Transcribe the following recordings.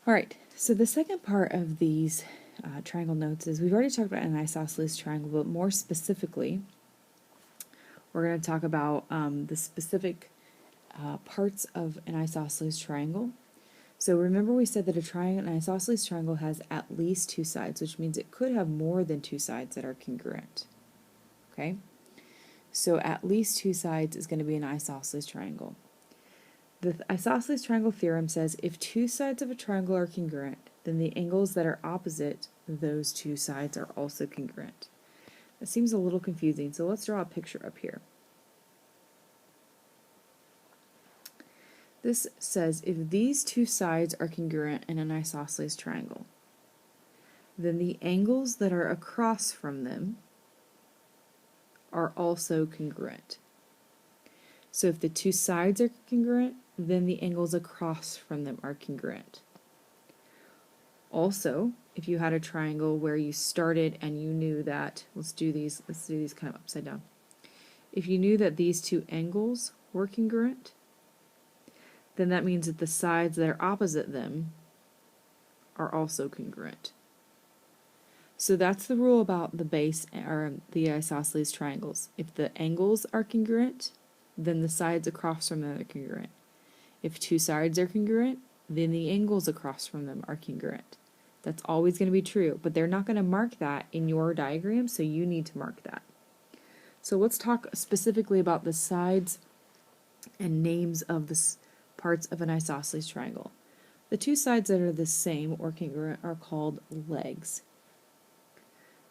All right, so the second part of these triangle notes is we've already talked about an isosceles triangle, but more specifically, we're going to talk about the specific parts of an isosceles triangle. So remember we said that an isosceles triangle has at least two sides, which means it could have more than two sides that are congruent. Okay? So at least two sides is going to be an isosceles triangle. The isosceles triangle theorem says if two sides of a triangle are congruent, then the angles that are opposite those two sides are also congruent. That seems a little confusing, so let's draw a picture up here. This says if these two sides are congruent in an isosceles triangle, then the angles that are across from them are also congruent. So if the two sides are congruent, then the angles across from them are congruent. Also, if you had a triangle where you started and you knew that, let's do these kind of upside down. If you knew that these two angles were congruent, then that means that the sides that are opposite them are also congruent. So that's the rule about the base or the isosceles triangles. If the angles are congruent, then the sides across from them are congruent. If two sides are congruent, then the angles across from them are congruent. That's always going to be true, but they're not going to mark that in your diagram, so you need to mark that. So let's talk specifically about the sides and names of the parts of an isosceles triangle. The two sides that are the same or congruent are called legs.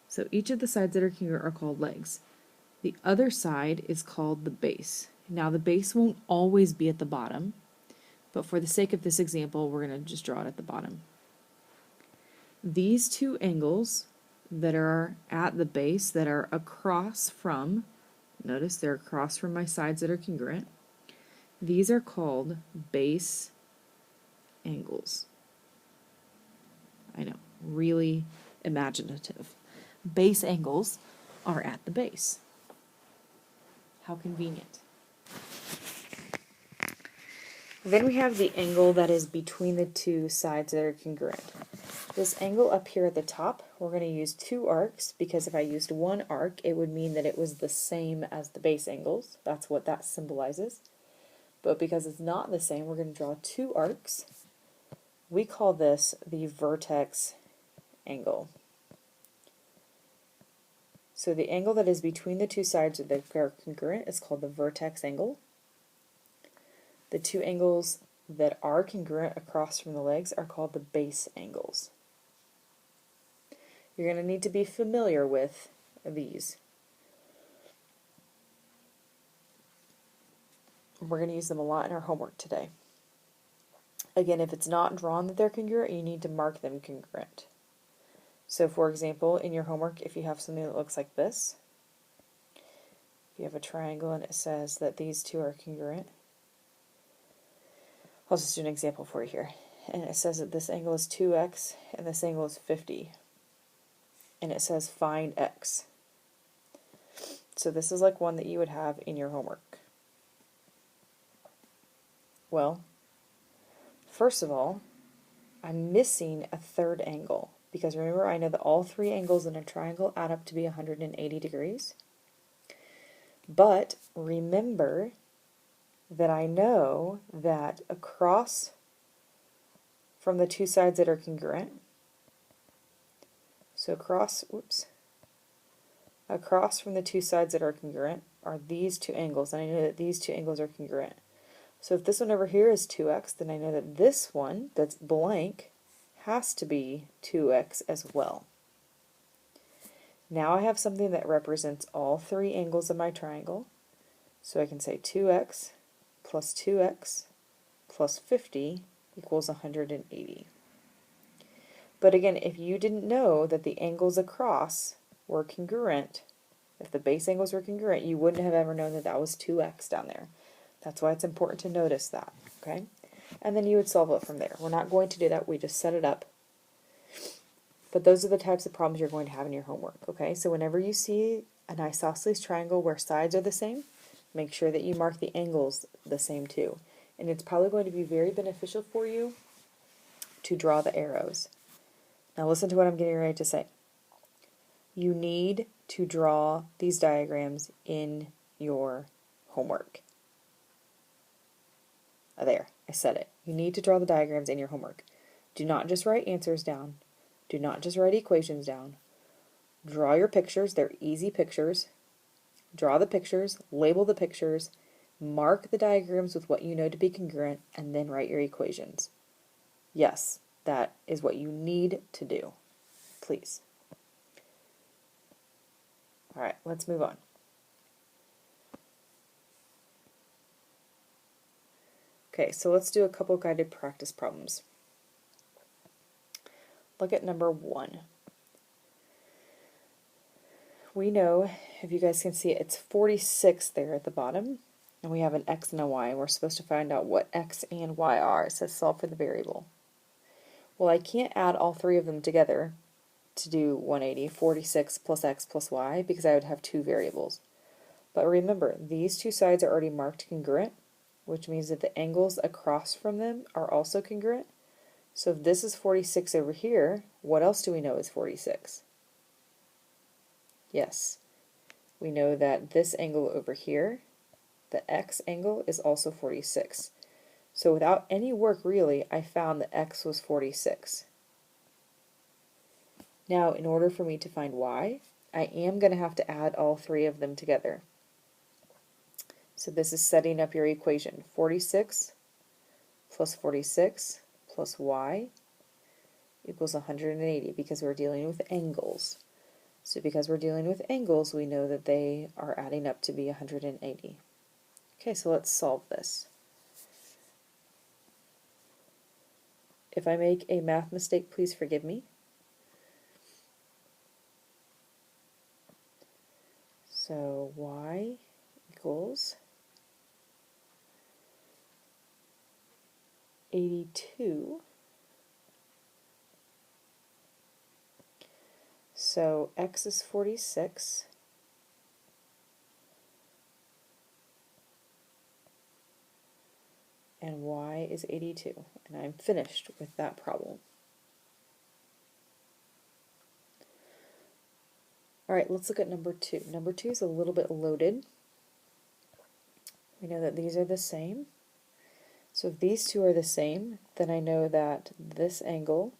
So each of the sides that are congruent are called legs. The other side is called the base. Now the base won't always be at the bottom, but for the sake of this example, we're going to just draw it at the bottom. These two angles that are at the base that are across from, notice they're across from my sides that are congruent, these are called base angles. I know, really imaginative. Base angles are at the base. How convenient. Then we have the angle that is between the two sides that are congruent. This angle up here at the top, we're going to use two arcs, because if I used one arc, it would mean that it was the same as the base angles. That's what that symbolizes. But because it's not the same, we're going to draw two arcs. We call this the vertex angle. So the angle that is between the two sides that are congruent is called the vertex angle. The two angles that are congruent across from the legs are called the base angles. You're going to need to be familiar with these. We're going to use them a lot in our homework today. Again, if it's not drawn that they're congruent, you need to mark them congruent. So for example, in your homework, if you have something that looks like this, if you have a triangle and it says that these two are congruent, I'll just do an example for you here. And it says that this angle is 2x and this angle is 50. And it says find x. So this is like one that you would have in your homework. Well, first of all, I'm missing a third angle. Because remember, I know that all three angles in a triangle add up to be 180 degrees. But remember that I know that across from the two sides that are congruent, so across from the two sides that are congruent are these two angles, and I know that these two angles are congruent. So if this one over here is 2x, then I know that this one that's blank has to be 2x as well. Now I have something that represents all three angles of my triangle. So I can say 2x plus 50 equals 180. But again, if you didn't know that the angles across were congruent, if the base angles were congruent, you wouldn't have ever known that that was 2x down there. That's why it's important to notice that, okay? And then you would solve it from there. We're not going to do that, we just set it up. But those are the types of problems you're going to have in your homework, okay? So whenever you see an isosceles triangle where sides are the same, make sure that you mark the angles the same too. And it's probably going to be very beneficial for you to draw the arrows. Now listen to what I'm getting ready to say. You need to draw these diagrams in your homework. There, I said it. You need to draw the diagrams in your homework. Do not just write answers down. Do not just write equations down. Draw your pictures. They're easy pictures. Draw the pictures, label the pictures, mark the diagrams with what you know to be congruent, and then write your equations. Yes, that is what you need to do. Please. All right, let's move on. Okay, so let's do a couple guided practice problems. Look at number 1. We know, if you guys can see it, it's 46 there at the bottom, and we have an x and a y, and we're supposed to find out what x and y are. It says solve for the variable. Well, I can't add all three of them together to do 180, 46 plus x plus y, because I would have two variables. But remember, these two sides are already marked congruent, which means that the angles across from them are also congruent. So if this is 46 over here, what else do we know is 46? Yes, we know that this angle over here, the x angle, is also 46. So without any work really, I found that x was 46. Now, in order for me to find y, I am going to have to add all three of them together. So this is setting up your equation. 46 plus 46 plus y equals 180, because we're dealing with angles. So because we're dealing with angles, we know that they are adding up to be 180. Okay, so let's solve this. If I make a math mistake, please forgive me. So y equals 82. So x is 46. And y is 82. And I'm finished with that problem. Alright, let's look at number 2. Number 2 is a little bit loaded. We know that these are the same. So if these two are the same, then I know that this angle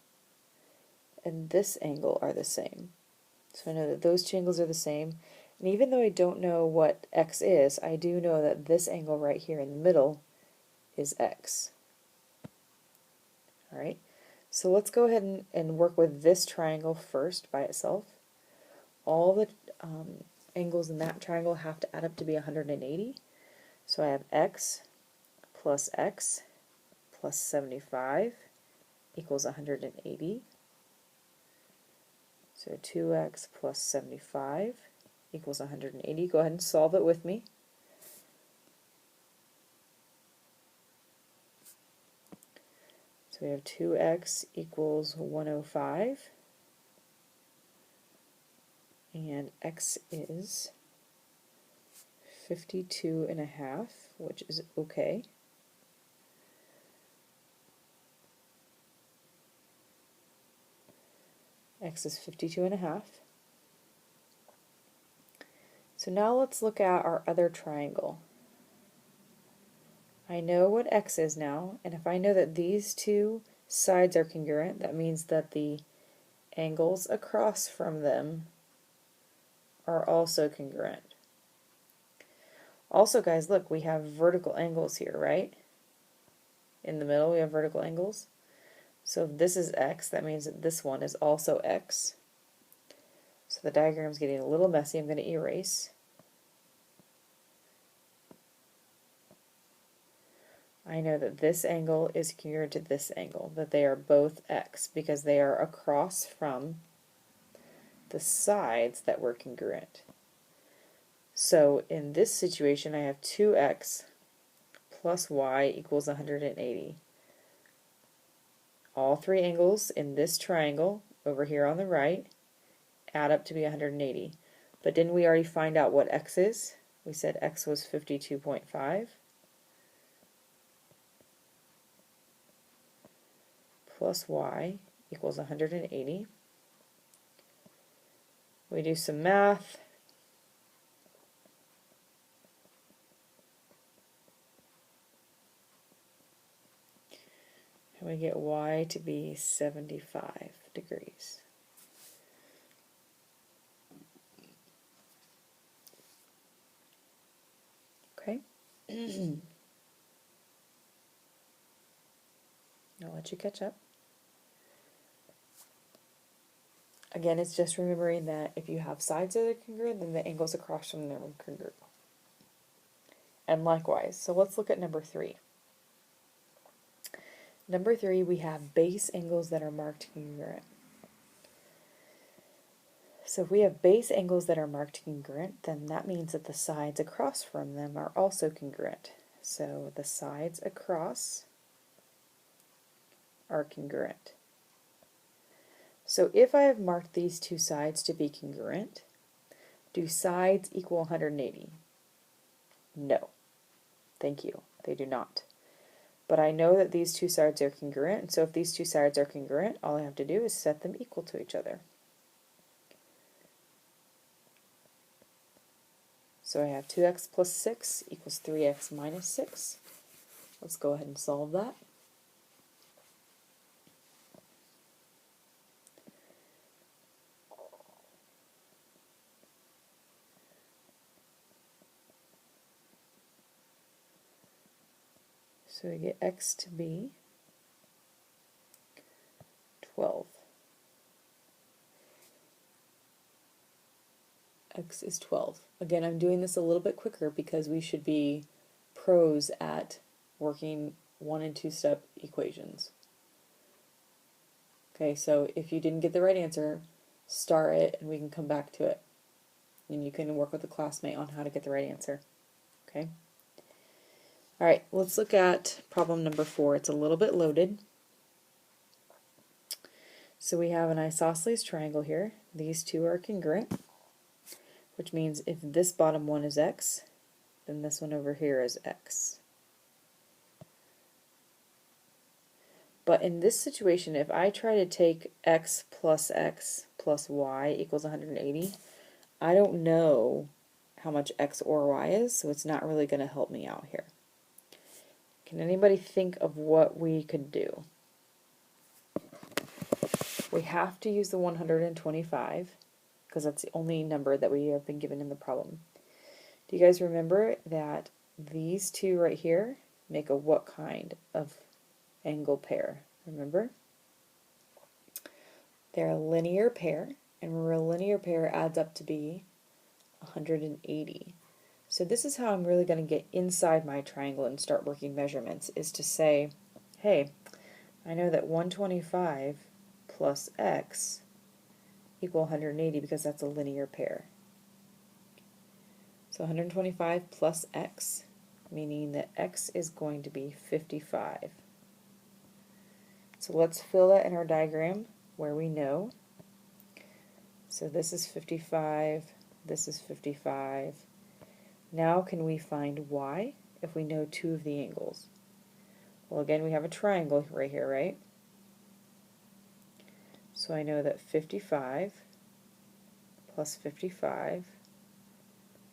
and this angle are the same. So I know that those two angles are the same. And even though I don't know what x is, I do know that this angle right here in the middle is x. Alright, so let's go ahead and work with this triangle first by itself. All the angles in that triangle have to add up to be 180. So I have x plus 75 equals 180. So 2x plus 75 equals 180. Go ahead and solve it with me. So we have 2x equals 105. And x is 52.5, which is okay. X is 52.5. So now let's look at our other triangle. I know what x is now, and if I know that these two sides are congruent, that means that the angles across from them are also congruent. Also, guys, look, we have vertical angles here, right? In the middle we have vertical angles. So if this is x, that means that this one is also x. So the diagram's getting a little messy. I'm going to erase. I know that this angle is congruent to this angle, that they are both x, because they are across from the sides that were congruent. So in this situation, I have 2x plus y equals 180. All three angles in this triangle over here on the right add up to be 180. But didn't we already find out what x is? We said x was 52.5 plus y equals 180. We do some math. And we get y to be 75 degrees. Okay? I'll let you catch up. Again, it's just remembering that if you have sides that are congruent, then the angles across from them are congruent. And likewise, so let's look at number 3. Number 3, we have base angles that are marked congruent. So if we have base angles that are marked congruent, then that means that the sides across from them are also congruent. So the sides across are congruent. So if I have marked these two sides to be congruent, do sides equal 180? No. Thank you. They do not. But I know that these two sides are congruent, so if these two sides are congruent, all I have to do is set them equal to each other. So I have 2x plus 6 equals 3x minus 6. Let's go ahead and solve that. So we get x to be 12. X is 12. Again, I'm doing this a little bit quicker because we should be pros at working 1 and 2 step equations. Okay, so if you didn't get the right answer, star it and we can come back to it. And you can work with a classmate on how to get the right answer. Okay? Alright, let's look at problem number 4. It's a little bit loaded. So we have an isosceles triangle here. These two are congruent, which means if this bottom one is x, then this one over here is x. But in this situation, if I try to take x plus y equals 180, I don't know how much x or y is, so it's not really going to help me out here. Can anybody think of what we could do? We have to use the 125, because that's the only number that we have been given in the problem. Do you guys remember that these two right here make a what kind of angle pair? Remember? They're a linear pair, and where a linear pair adds up to be 180. So this is how I'm really going to get inside my triangle and start working measurements, is to say, hey, I know that 125 plus x equal 180 because that's a linear pair. So 125 plus x, meaning that x is going to be 55. So let's fill that in our diagram where we know. So this is 55, this is 55. Now can we find y if we know two of the angles? Well, again, we have a triangle right here, right? So I know that 55 plus 55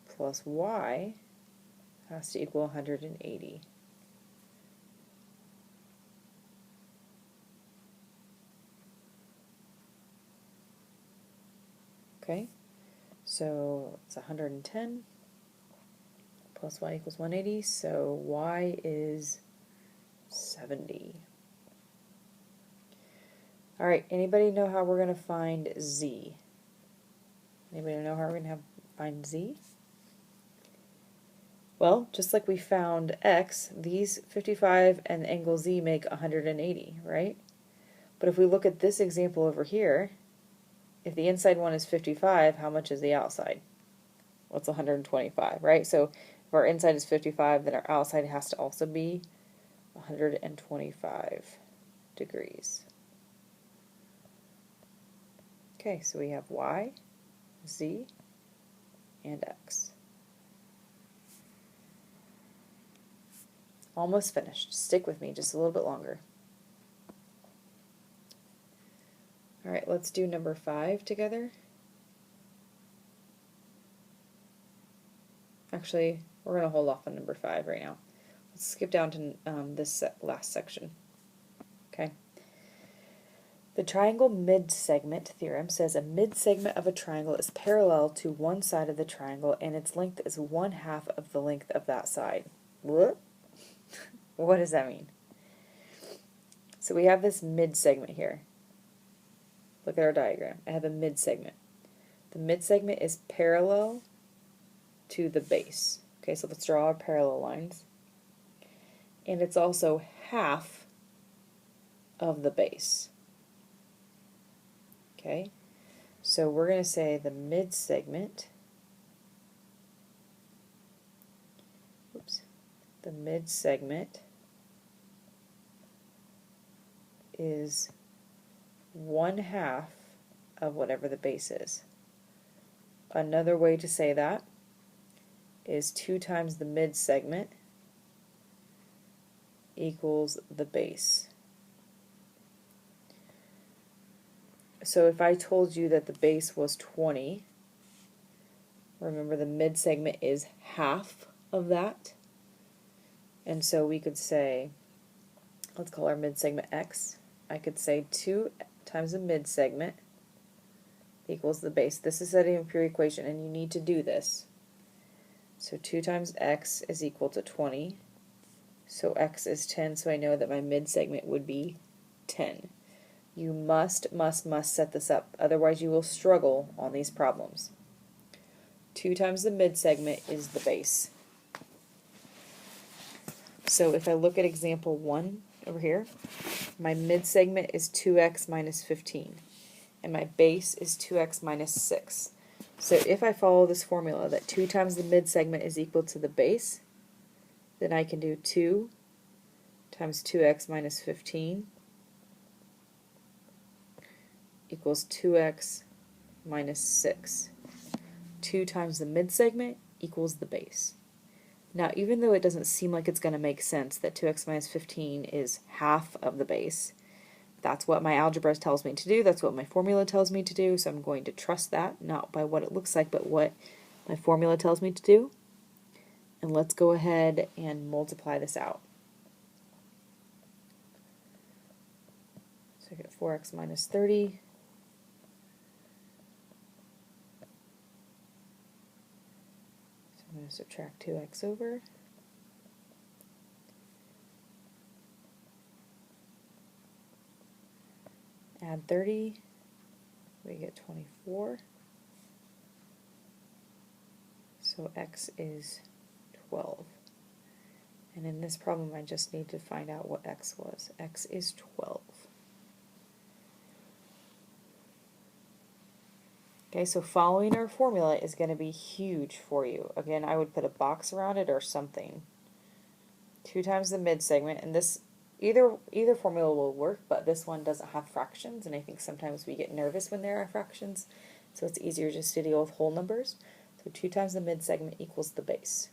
plus y has to equal 180. Okay, so it's 110 plus y equals 180, so y is 70. Alright, anybody know how we're going to find z? Anybody know how we're going to find z? Well, just like we found x, these 55 and the angle z make 180, right? But if we look at this example over here, if the inside one is 55, how much is the outside? Well, it's 125, right? So if our inside is 55, then our outside has to also be 125 degrees. Okay, so we have y, z, and x. Almost finished. Stick with me just a little bit longer. Alright, let's do number 5 together. Actually, we're going to hold off on number 5 right now. Let's skip down to this last section. Okay. The triangle midsegment theorem says a midsegment of a triangle is parallel to one side of the triangle and its length is 1/2 of the length of that side. What? What does that mean? So we have this midsegment here. Look at our diagram. I have a midsegment. The midsegment is parallel to the base. Okay, so let's draw our parallel lines. And it's also half of the base. Okay, so we're going to say the midsegment, the midsegment is 1/2 of whatever the base is. Another way to say that is 2 times the midsegment equals the base. So if I told you that the base was 20, remember the midsegment is half of that. And so we could say, let's call our midsegment x. I could say 2 times the midsegment equals the base. This is setting up your equation, and you need to do this. So 2 times x is equal to 20. So x is 10, so I know that my midsegment would be 10. You must set this up, otherwise you will struggle on these problems. 2 times the midsegment is the base. So if I look at example 1 over here, my midsegment is 2x minus 15, and my base is 2x minus 6. So if I follow this formula that 2 times the midsegment is equal to the base, then I can do 2 times 2x minus 15 equals 2x minus 6. 2 times the midsegment equals the base. Now, even though it doesn't seem like it's going to make sense that 2x minus 15 is half of the base, that's what my algebra tells me to do, that's what my formula tells me to do, so I'm going to trust that, not by what it looks like, but what my formula tells me to do. And let's go ahead and multiply this out. So I get 4x minus 30. So I'm going to subtract 2x over. Add 30, we get 24. So x is 12. And in this problem, I just need to find out what x was. X is 12. Okay, so following our formula is going to be huge for you. Again, I would put a box around it or something. 2 times the midsegment, and this either formula will work, but this one doesn't have fractions, and I think sometimes we get nervous when there are fractions, so it's easier just to deal with whole numbers. So 2 times the midsegment equals the base.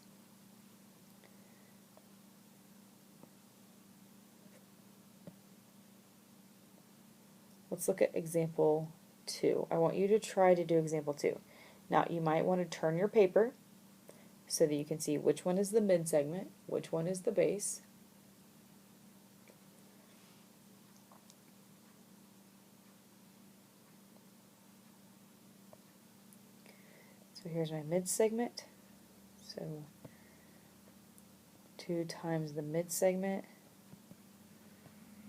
Let's look at example 2. I want you to try to do example 2. Now, you might want to turn your paper so that you can see which one is the midsegment, which one is the base. So here's my midsegment. So 2 times the midsegment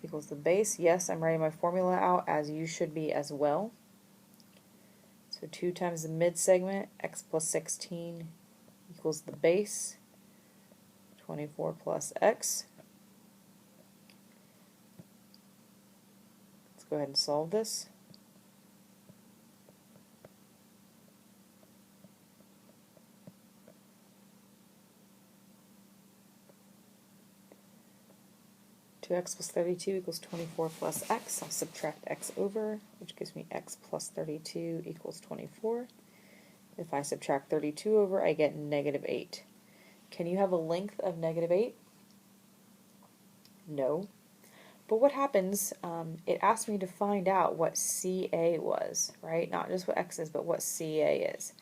equals the base. Yes, I'm writing my formula out as you should be as well. So 2 times the midsegment, x plus 16 equals the base, 24 plus x. Let's go ahead and solve this. X plus 32 equals 24 plus x. I'll subtract x over, which gives me x plus 32 equals 24. If I subtract 32 over, I get negative 8. Can you have a length of negative 8? No. But what happens, it asked me to find out what CA was, right? Not just what X is, but what CA is.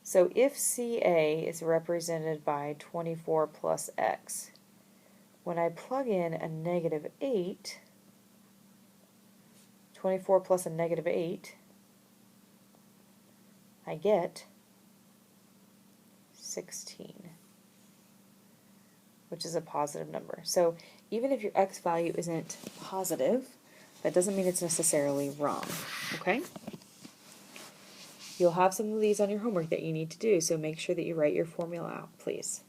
So if CA is represented by 24 plus X, when I plug in a negative 8, 24 plus a negative 8, I get 16, which is a positive number. So even if your X value isn't positive, that doesn't mean it's necessarily wrong, okay? You'll have some of these on your homework that you need to do, so make sure that you write your formula out, please.